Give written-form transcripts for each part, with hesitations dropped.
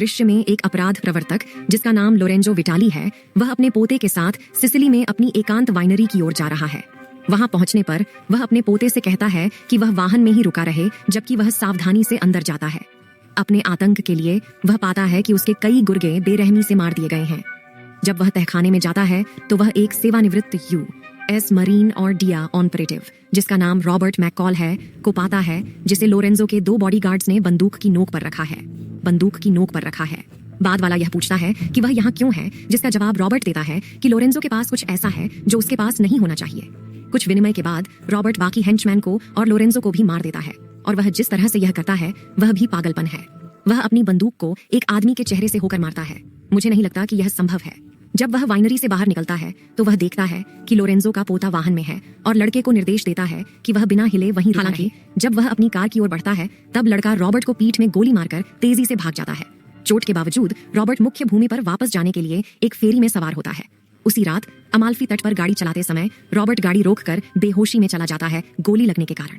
दृश्य में एक अपराध प्रवर्तक जिसका नाम लोरेंजो विटाली है, वह अपने पोते के साथ सिसिली में अपनी एकांत वाइनरी की ओर जा रहा है। वहां पहुंचने पर वह अपने पोते से कहता है कि वह वाहन में ही रुका रहे, जबकि वह सावधानी से अंदर जाता है। अपने आतंक के लिए वह पाता है कि उसके कई गुर्गे बेरहमी से मार दिए गए हैं। जब वह तहखाने में जाता है तो वह एक सेवानिवृत्त US मरीन और डिया ऑपरेटिव जिसका नाम रॉबर्ट मैककॉल है को पाता है, जिसे लोरेंजो के 2 बॉडीगार्ड्स ने बंदूक की नोक पर रखा है। बाद वाला यह पूछता है कि वह यहाँ क्यों है, जिसका जवाब रॉबर्ट देता है कि लोरेंजो के पास कुछ ऐसा है जो उसके पास नहीं होना चाहिए। कुछ विनिमय के बाद रॉबर्ट बाकी हेंचमैन को और लोरेंजो को भी मार देता है, और वह जिस तरह से यह करता है वह भी पागलपन है। वह अपनी बंदूक को एक आदमी के चेहरे से होकर मारता है। मुझे नहीं लगता कि यह संभव है। जब वह वाइनरी से बाहर निकलता है तो वह देखता है कि लोरेंजो का पोता वाहन में है और लड़के को निर्देश देता है कि वह बिना हिले वहीं रुका रहे। जब वह अपनी कार की ओर बढ़ता है तब लड़का रॉबर्ट को पीठ में गोली मारकर तेजी से भाग जाता है। चोट के बावजूद रॉबर्ट मुख्य भूमि पर वापस जाने के लिए एक फेरी में सवार होता है। उसी रात अमाल्फी तट पर गाड़ी चलाते समय रॉबर्ट गाड़ी रोककर बेहोशी में चला जाता है, गोली लगने के कारण।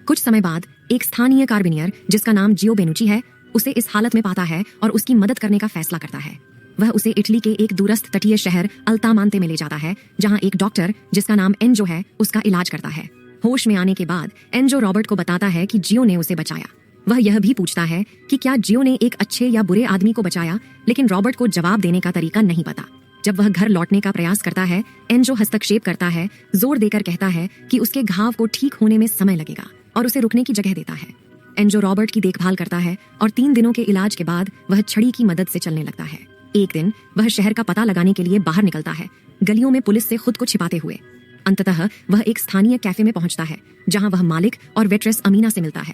कुछ समय बाद एक स्थानीय कार्बिनियर जिसका नाम जियो बेनुची है उसे इस हालत में पाता है और उसकी मदद करने का फैसला करता है। वह उसे इटली के एक दूरस्थ तटीय शहर अल्तामांते में ले जाता है, जहां एक डॉक्टर जिसका नाम एंजो है उसका इलाज करता है। होश में आने के बाद एंजो रॉबर्ट को बताता है कि जियो ने उसे बचाया। वह यह भी पूछता है कि क्या जियो ने एक अच्छे या बुरे आदमी को बचाया, लेकिन रॉबर्ट को जवाब देने का तरीका नहीं पता। जब वह घर लौटने का प्रयास करता है, एंजो हस्तक्षेप करता है, जोर देकर कहता है कि उसके घाव को ठीक होने में समय लगेगा और उसे रुकने की जगह देता है। एंजो रॉबर्ट की देखभाल करता है और 3 दिनों के इलाज के बाद वह छड़ी की मदद से चलने लगता है। एक दिन वह शहर का पता लगाने के लिए बाहर निकलता है, गलियों में पुलिस से खुद को छिपाते हुए। अंततः वह एक स्थानीय कैफे में पहुंचता है, जहां वह मालिक और वेट्रेस अमीना से मिलता है।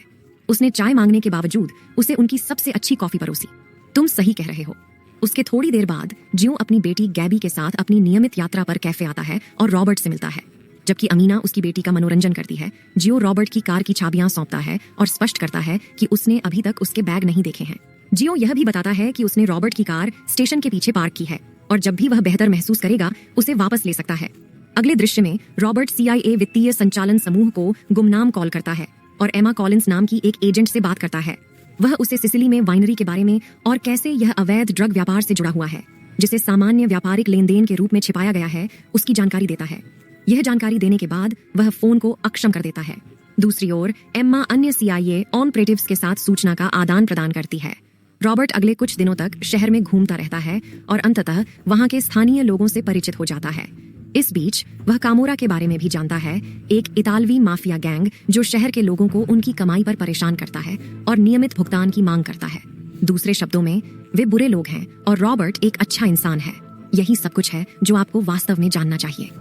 उसने चाय मांगने के बावजूद उसे उनकी सबसे अच्छी कॉफी परोसी। तुम सही कह रहे हो। उसके थोड़ी देर बाद जियो अपनी बेटी गैबी के साथ अपनी नियमित यात्रा पर कैफे आता है और रॉबर्ट से मिलता है। जबकि अमीना उसकी बेटी का मनोरंजन करती है, जियो रॉबर्ट की कार की चाबियां सौंपता है और स्पष्ट करता है कि उसने अभी तक उसके बैग नहीं देखे हैं। जियो यह भी बताता है कि उसने रॉबर्ट की कार स्टेशन के पीछे पार्क की है और जब भी वह बेहतर महसूस करेगा उसे वापस ले सकता है। अगले दृश्य में रॉबर्ट CIA वित्तीय संचालन समूह को गुमनाम कॉल करता है और एमा कॉलिंस नाम की एक एजेंट से बात करता है। वह उसे सिसिली में वाइनरी के बारे में और कैसे यह अवैध ड्रग व्यापार से जुड़ा हुआ है, जिसे सामान्य व्यापारिक लेन देन के रूप में छिपाया गया है, उसकी जानकारी देता है। यह जानकारी देने के बाद वह फोन को अक्षम कर देता है। दूसरी ओर एम्मा अन्य CIA ऑपरेटिव्स के साथ सूचना का आदान प्रदान करती है। रॉबर्ट अगले कुछ दिनों तक शहर में घूमता रहता है और अंततः वहां के स्थानीय लोगों से परिचित हो जाता है। इस बीच वह कामोरा के बारे में भी जानता है, एक इतालवी माफिया गैंग जो शहर के लोगों को उनकी कमाई पर परेशान करता है और नियमित भुगतान की मांग करता है। दूसरे शब्दों में वे बुरे लोग हैं और रॉबर्ट एक अच्छा इंसान है। यही सब कुछ है जो आपको वास्तव में जानना चाहिए।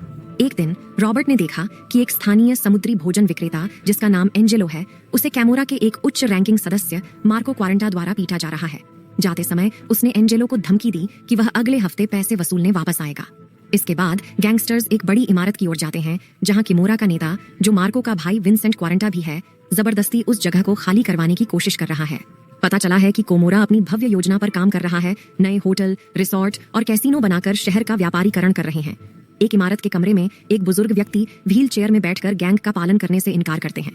एक दिन रॉबर्ट ने देखा कि एक स्थानीय समुद्री भोजन विक्रेता जिसका नाम एंजेलो है, उसे कैमोरा के एक उच्च रैंकिंग सदस्य मार्को क्वारंटा द्वारा पीटा जा रहा है। जाते समय उसने एंजेलो को धमकी दी कि वह अगले हफ्ते पैसे वसूलने वापस आएगा। इसके बाद गैंगस्टर्स एक बड़ी इमारत की ओर जाते हैं, जहां किमोरा का नेता, जो मार्को का भाई विंसेंट क्वारंटा भी है, जबरदस्ती उस जगह को खाली करवाने की कोशिश कर रहा है। पता चला है कि कोमोरा अपनी भव्य योजना पर काम कर रहा है। नए होटल, रिसोर्ट और कैसीनो बनाकर शहर का व्यापारीकरण कर रहे हैं। एक इमारत के कमरे में एक बुजुर्ग व्यक्ति व्हील चेयर में बैठकर गैंग का पालन करने से इनकार करते हैं।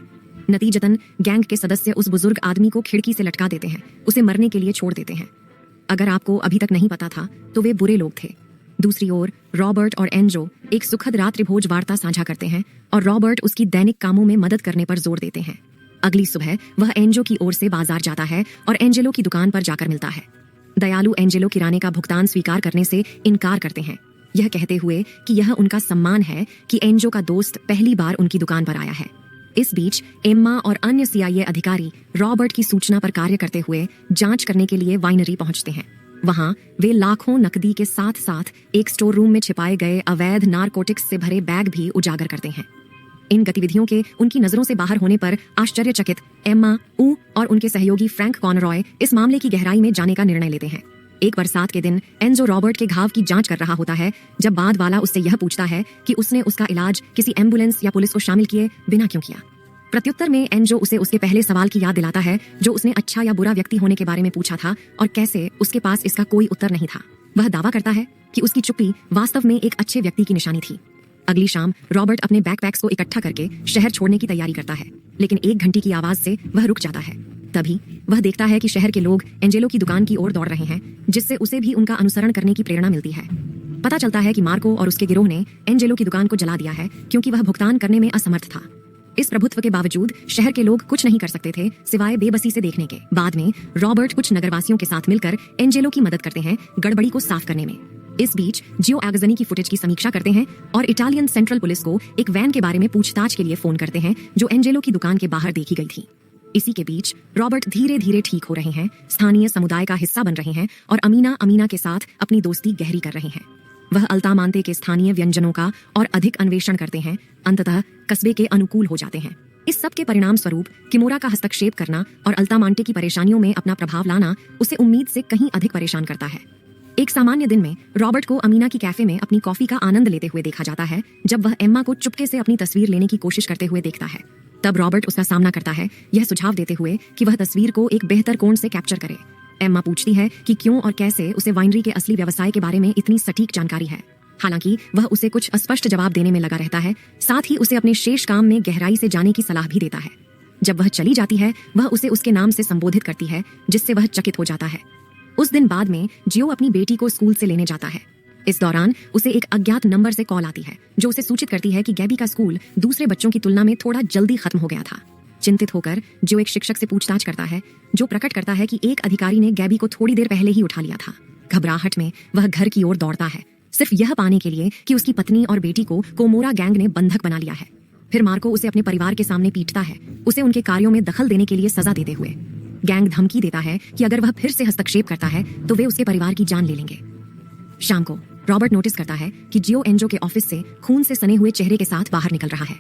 नतीजतन गैंग के सदस्य उस बुजुर्ग आदमी को खिड़की से लटका देते हैं, उसे मरने के लिए छोड़ देते हैं। अगर आपको अभी तक नहीं पता था तो वे बुरे लोग थे। दूसरी ओर रॉबर्ट और एंजो एक सुखद रात्रि भोज वार्ता साझा करते हैं और रॉबर्ट उसकी दैनिक कामों में मदद करने पर जोर देते हैं। अगली सुबह वह एंजो की ओर से बाजार जाता है और एंजेलो की दुकान पर जाकर मिलता है। दयालु एंजेलो किराने का भुगतान स्वीकार करने से इनकार करते हैं, यह कहते हुए कि यह उनका सम्मान है कि एंजो का दोस्त पहली बार उनकी दुकान पर आया है। इस बीच एम्मा और अन्य CIA अधिकारी रॉबर्ट की सूचना पर कार्य करते हुए जांच करने के लिए वाइनरी पहुंचते हैं। वहां वे लाखों नकदी के साथ साथ एक स्टोर रूम में छिपाए गए अवैध नारकोटिक्स से भरे बैग भी उजागर करते हैं। इन गतिविधियों के उनकी नजरों से बाहर होने पर आश्चर्यचकित एम्मा और उनके सहयोगी फ्रैंक कॉनरॉय इस मामले की गहराई में जाने का निर्णय लेते हैं। एक बरसात के दिन एंजो रॉबर्ट के घाव की जांच कर रहा होता है, जब बाद वाला उससे यह पूछता है कि उसने उसका इलाज किसी एम्बुलेंस या पुलिस को शामिल किए बिना क्यों किया। प्रत्युत्तर में एंजो उसे उसके पहले सवाल की याद दिलाता है, जो उसने अच्छा या बुरा व्यक्ति होने के बारे में पूछा था और कैसे उसके पास इसका कोई उत्तर नहीं था। वह दावा करता है कि उसकी चुप्पी वास्तव में एक अच्छे व्यक्ति की निशानी थी। अगली शाम रॉबर्ट अपने बैकपैक्स को इकट्ठा करके शहर छोड़ने की तैयारी करता है, लेकिन 1 घंटी की आवाज से वह रुक जाता है। तभी वह देखता है कि शहर के लोग एंजेलो की दुकान की ओर दौड़ रहे हैं, जिससे उसे भी उनका अनुसरण करने की प्रेरणा मिलती है। पता चलता है कि मार्को और उसके गिरोह ने एंजेलो की दुकान को जला दिया है क्योंकि वह भुगतान करने में असमर्थ था। इस प्रभुत्व के बावजूद शहर के लोग कुछ नहीं कर सकते थे सिवाय बेबसी से देखने के। बाद में रॉबर्ट कुछ नगरवासियों के साथ मिलकर एंजेलो की मदद करते हैं गड़बड़ी को साफ करने में। इस बीच जियो आगजनी की फुटेज की समीक्षा करते हैं और इटालियन सेंट्रल पुलिस को एक वैन के बारे में पूछताछ के लिए फोन करते हैं जो एंजेलो की दुकान के बाहर देखी गई थी। इसी के बीच रॉबर्ट धीरे धीरे ठीक हो रहे हैं, स्थानीय समुदाय का हिस्सा बन रहे हैं और अमीना के साथ अपनी दोस्ती गहरी कर रहे हैं। वह अल्तामांते के स्थानीय व्यंजनों का और अधिक अन्वेषण करते हैं, अंततः कस्बे के अनुकूल हो जाते हैं। इस सब के परिणाम स्वरूप किमोरा का हस्तक्षेप करना और अल्तामांटे की परेशानियों में अपना प्रभाव लाना उसे उम्मीद से कहीं अधिक परेशान करता है। एक सामान्य दिन में रॉबर्ट को अमीना की कैफे में अपनी कॉफी का आनंद लेते हुए देखा जाता है जब वह एम्मा को चुपके से अपनी तस्वीर लेने की कोशिश करते हुए देखता है। तब रॉबर्ट उसका सामना करता है, यह सुझाव देते हुए कि वह तस्वीर को एक बेहतर कोण से कैप्चर करे। एम्मा पूछती है कि क्यों और कैसे उसे वाइनरी के असली व्यवसाय के बारे में इतनी सटीक जानकारी है। हालांकि वह उसे कुछ अस्पष्ट जवाब देने में लगा रहता है, साथ ही उसे अपने शेष काम में गहराई से जाने की सलाह भी देता है। जब वह चली जाती है वह उसे उसके नाम से संबोधित करती है, जिससे वह चकित हो जाता है। उस दिन बाद में जियो अपनी बेटी को स्कूल से लेने जाता है। इस दौरान उसे एक अज्ञात नंबर से कॉल आती है जो उसे सूचित करती है कि गैबी का स्कूल दूसरे बच्चों की तुलना में थोड़ा जल्दी खत्म हो गया था। चिंतित होकर जियो एक शिक्षक से पूछताछ करता है जो प्रकट करता है कि एक अधिकारी ने गैबी को थोड़ी देर पहले ही उठा लिया था। घबराहट में वह घर की ओर दौड़ता है, सिर्फ यह पाने के लिए कि उसकी पत्नी और बेटी को कोमोरा गैंग ने बंधक बना लिया है। फिर मार्को उसे अपने परिवार के सामने पीटता है, उसे उनके कार्यों में दखल देने के लिए सजा देते हुए। गैंग धमकी देता है कि अगर वह फिर से हस्तक्षेप करता है तो वे उसके परिवार की जान ले लेंगे। शाम को रॉबर्ट नोटिस करता है कि जियो एंजो के ऑफिस से खून से सने हुए चेहरे के साथ बाहर निकल रहा है।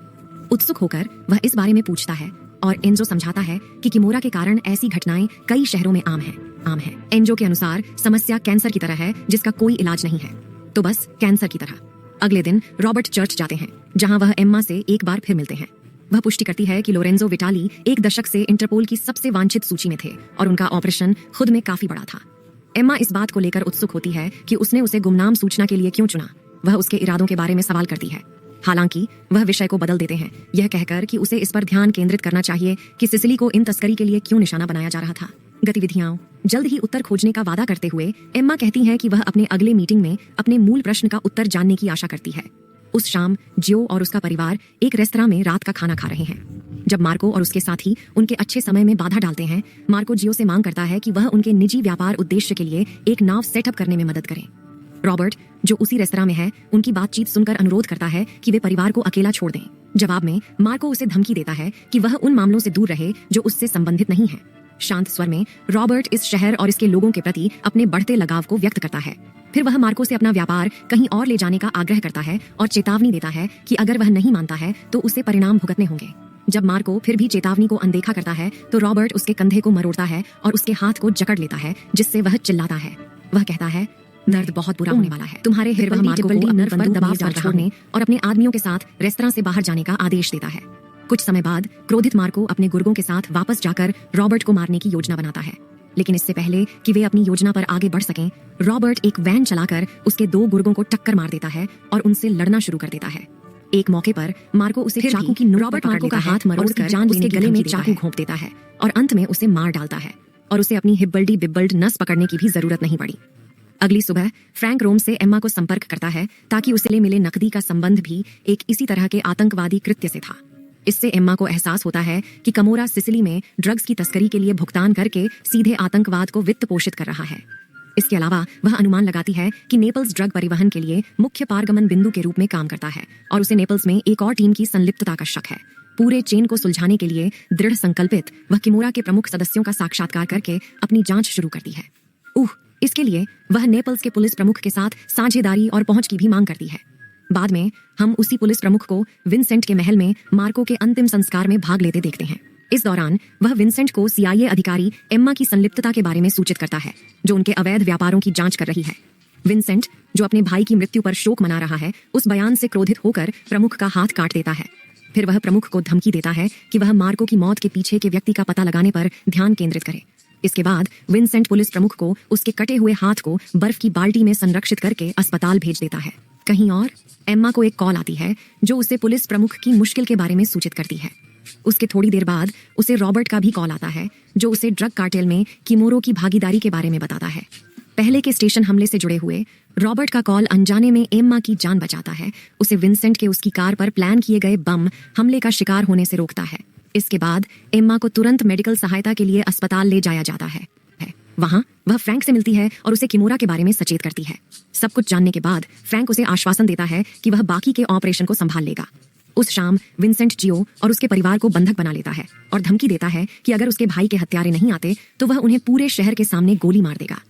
उत्सुक होकर वह इस बारे में पूछता है और एंजो समझाता है कि किमोरा के कारण ऐसी घटनाएं कई शहरों में आम है। एंजो के अनुसार समस्या कैंसर की तरह है जिसका कोई इलाज नहीं है, तो बस कैंसर की तरह। अगले दिन रॉबर्ट चर्च जाते हैं जहां वह एम्मा से एक बार फिर मिलते हैं। वह पुष्टि करती है कि लोरेंजो विटाली एक दशक से इंटरपोल की सबसे वांछित सूची में थे और उनका ऑपरेशन खुद में काफी बड़ा था। एम्मा इस बात को लेकर उत्सुक होती है कि उसने उसे गुमनाम सूचना के लिए क्यों चुना। वह उसके इरादों के बारे में सवाल करती है, हालांकि वह विषय को बदल देते हैं, यह कहकर कि उसे इस पर ध्यान केंद्रित करना चाहिए कि सिसिली को इन तस्करी के लिए क्यों निशाना बनाया जा रहा था। गतिविधियां जल्द ही उत्तर खोजने का वादा करते हुए एम्मा कहती है कि वह अपने अगले मीटिंग में अपने मूल प्रश्न का उत्तर जानने की आशा करती है। उस शाम जियो और उसका परिवार एक रेस्तरां में रात का खाना खा रहे हैं। जब मार्को और उसके साथी उनके अच्छे समय में बाधा डालते हैं, मार्को जियो से मांग करता है कि वह उनके निजी व्यापार उद्देश्य के लिए एक नाव सेटअप करने में मदद करे। रॉबर्ट, जो उसी रेस्तरां में है, उनकी बातचीत सुनकर अनुरोध करता है कि वे परिवार को अकेला छोड़ दें। जवाब में मार्को उसे धमकी देता है कि वह उन मामलों से दूर रहे जो उससे संबंधित नहीं है। शांत स्वर में रॉबर्ट इस शहर और इसके लोगों के प्रति अपने बढ़ते लगाव को व्यक्त करता है। फिर वह मार्को से अपना व्यापार कहीं और ले जाने का आग्रह करता है और चेतावनी देता है कि अगर वह नहीं मानता है तो उसे परिणाम भुगतने होंगे। जब मार्को फिर भी चेतावनी को अनदेखा करता है तो रॉबर्ट उसके कंधे को मरोड़ता है और उसके हाथ को जकड़ लेता है, जिससे वह चिल्लाता है। वह कहता है, दर्द बहुत बुरा होने वाला है तुम्हारे। फिर वह मार्को को अपने पर दबाव डाल छोड़ने और अपने आदमियों के साथ रेस्तरां से बाहर जाने का आदेश देता है। कुछ समय बाद क्रोधित मार्को अपने गुर्गों के साथ वापस जाकर रॉबर्ट को मारने की योजना बनाता है, लेकिन इससे पहले कि वे अपनी योजना पर आगे बढ़ सकें, रॉबर्ट एक वैन चलाकर उसके 2 गुर्गों को टक्कर मार देता है और उनसे लड़ना शुरू कर देता है। एक मौके पर मार्को उसे चाकू की नोक पर मार्को का हाथ मरोड़कर उसके गले में चाकू घोंप देता है और अंत में उसे मार डालता है और उसे अपनी हिब्बल्डी बिब्बल्ड नस पकड़ने की भी जरूरत नहीं पड़ी। अगली सुबह फ्रैंक रोम से एम्मा को संपर्क करता है ताकि उसे मिले नकदी का संबंध भी एक इसी तरह के आतंकवादी कृत्य से था। इससे एम्मा को एहसास होता है कि कमोरा सिसिली में ड्रग्स की तस्करी के लिए भुगतान करके सीधे आतंकवाद को वित्त पोषित कर रहा है। इसके अलावा वह अनुमान लगाती है कि नेपल्स ड्रग परिवहन के लिए मुख्य पारगमन बिंदु के रूप में काम करता है और उसे नेपल्स में एक और टीम की संलिप्तता का शक है। पूरे चेन को सुलझाने के लिए दृढ़ संकल्पित वह किमोरा के प्रमुख सदस्यों का साक्षात्कार करके अपनी जांच शुरू करती है। इसके लिए वह नेपल्स के पुलिस प्रमुख के साथ साझेदारी और पहुंच की भी मांग करती है। बाद में हम उसी पुलिस प्रमुख को विंसेंट के महल में मार्को के अंतिम संस्कार में भाग लेते देखते हैं। इस दौरान वह विंसेंट को सीआईए अधिकारी एम्मा की संलिप्तता के बारे में सूचित करता है, जो उनके अवैध व्यापारों की जांच कर रही है। विंसेंट, जो अपने भाई की मृत्यु पर शोक मना रहा है, उस बयान से क्रोधित होकर प्रमुख का हाथ काट देता है। फिर वह प्रमुख को धमकी देता है कि वह मार्को की मौत के पीछे के व्यक्ति का पता लगाने पर ध्यान केंद्रित करे। इसके बाद विंसेंट पुलिस प्रमुख को उसके कटे हुए हाथ को बर्फ की बाल्टी में संरक्षित करके अस्पताल भेज देता है। कहीं और एम्मा को एक कॉल आती है जो उसे पुलिस प्रमुख की मुश्किल के बारे में सूचित करती है। उसके थोड़ी देर बाद उसे रॉबर्ट का भी कॉल आता है, जो उसे ड्रग कार्टेल में किमोरो की भागीदारी के बारे में बताता है। पहले के स्टेशन हमले से जुड़े हुए रॉबर्ट का कॉल अनजाने में एम्मा की जान बचाता है, उसे विंसेंट के उसकी कार पर प्लान किए गए बम हमले का शिकार होने से रोकता है। इसके बाद एम्मा को तुरंत मेडिकल सहायता के लिए अस्पताल ले जाया जाता है। वहां वह फ्रैंक से मिलती है और उसे किमोरा के बारे में सचेत करती है। सब कुछ जानने के बाद फ्रैंक उसे आश्वासन देता है कि वह बाकी के ऑपरेशन को संभाल लेगा। उस शाम विंसेंट जियो और उसके परिवार को बंधक बना लेता है और धमकी देता है कि अगर उसके भाई के हत्यारे नहीं आते तो वह उन्हें पूरे शहर के सामने गोली मार देगा।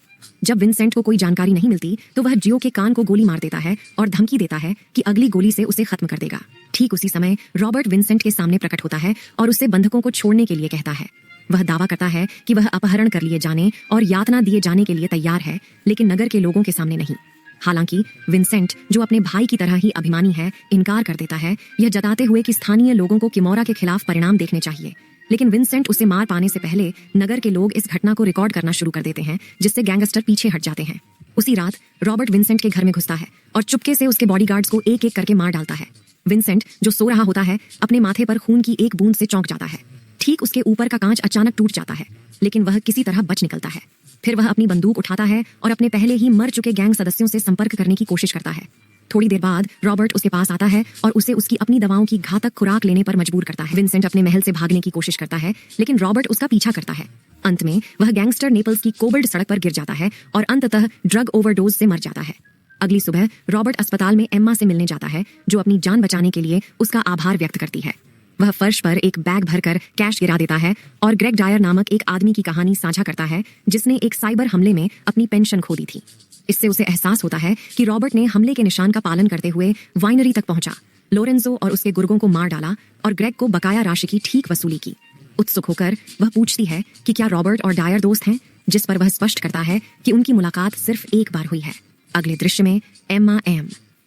जब विंसेंट को कोई जानकारी नहीं मिलती तो वह जियो के कान को गोली मार देता है और धमकी देता है कि अगली गोली से उसे खत्म कर देगा। ठीक उसी समय रॉबर्ट विंसेंट के सामने प्रकट होता है और उससे बंधकों को छोड़ने के लिए कहता है। वह दावा करता है कि वह अपहरण कर लिए जाने और यातना दिए जाने के लिए तैयार है, लेकिन नगर के लोगों के सामने नहीं। हालांकि विंसेंट, जो अपने भाई की तरह ही अभिमानी है, इनकार कर देता है, यह जताते हुए कि स्थानीय लोगों को किमोरा के खिलाफ परिणाम देखने चाहिए। लेकिन विंसेंट उसे मार पाने से पहले नगर के लोग इस घटना को रिकॉर्ड करना शुरू कर देते हैं, जिससे गैंगस्टर पीछे हट जाते हैं। उसी रात रॉबर्ट विंसेंट के घर में घुसता है और चुपके से उसके बॉडीगार्ड्स को एक एक करके मार डालता है। विंसेंट, जो सो रहा होता है, अपने माथे पर खून की एक बूंद से चौंक जाता है। ठीक उसके ऊपर का कांच अचानक टूट जाता है, लेकिन वह किसी तरह बच निकलता है। फिर वह अपनी बंदूक उठाता है और अपने पहले ही मर चुके गैंग सदस्यों से संपर्क करने की कोशिश करता है। थोड़ी देर बाद रॉबर्ट उसके पास आता है और उसे उसकी अपनी दवाओं की घातक खुराक लेने पर मजबूर करता है। विंसेंट अपने महल से भागने की कोशिश करता है, लेकिन रॉबर्ट उसका पीछा करता है। अंत में वह गैंगस्टर नेपल्स की कोबल्ड सड़क पर गिर जाता है और अंततः ड्रग ओवरडोज से मर जाता है। अगली सुबह रॉबर्ट अस्पताल में एम्मा से मिलने जाता है, जो अपनी जान बचाने के लिए उसका आभार व्यक्त करती है। वह फर्श पर एक बैग भरकर कैश गिरा देता है और ग्रेग डायर नामक एक आदमी की कहानी साझा करता है, जिसने एक साइबर हमले में अपनी पेंशन खो दी थी। इससे उसे एहसास होता है कि रॉबर्ट ने हमले के निशान का पालन करते हुए वाइनरी तक पहुंचा, लोरेंजो और उसके गुर्गों को मार डाला और ग्रेग को बकाया राशि की ठीक वसूली की। उत्सुक होकर वह पूछती है कि क्या रॉबर्ट और डायर दोस्त हैं, जिस पर वह स्पष्ट करता है कि उनकी मुलाकात सिर्फ एक बार हुई है। अगले दृश्य में एम्मा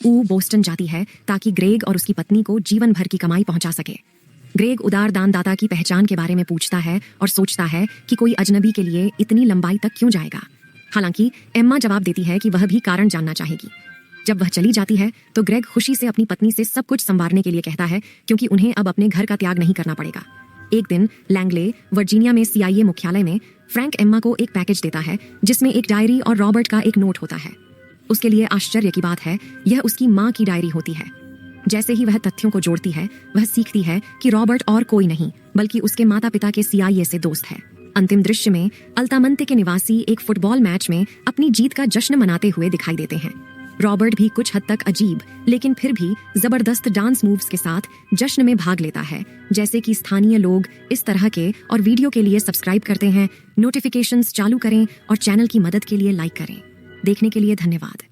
बोस्टन जाती है ताकि ग्रेग और उसकी पत्नी को जीवन भर की कमाई पहुंचा सके। ग्रेग उदार दानदाता की पहचान के बारे में पूछता है और सोचता है कि कोई अजनबी के लिए इतनी लंबाई तक क्यों जाएगा। हालांकि एम्मा जवाब देती है कि वह भी कारण जानना चाहेगी। जब वह चली जाती है तो ग्रेग खुशी से अपनी पत्नी से सब कुछ संवारने के लिए कहता है, क्योंकि उन्हें अब अपने घर का त्याग नहीं करना पड़ेगा। एक दिन लैंगले, वर्जीनिया में CIA मुख्यालय में फ्रैंक एम्मा को एक पैकेज देता है, जिसमें एक डायरी और रॉबर्ट का एक नोट होता है। उसके लिए आश्चर्य की बात है, यह उसकी माँ की डायरी होती है। जैसे ही वह तथ्यों को जोड़ती है, वह सीखती है कि रॉबर्ट और कोई नहीं बल्कि उसके माता पिता के CIA से दोस्त है। अंतिम दृश्य में अल्तामंते के निवासी एक फुटबॉल मैच में अपनी जीत का जश्न मनाते हुए दिखाई देते हैं। रॉबर्ट भी कुछ हद तक अजीब लेकिन फिर भी जबरदस्त डांस मूव्स के साथ जश्न में भाग लेता है, जैसे कि स्थानीय लोग इस तरह के और वीडियो के लिए सब्सक्राइब करते हैं। नोटिफिकेशंस चालू करें और चैनल की मदद के लिए लाइक करें। देखने के लिए धन्यवाद।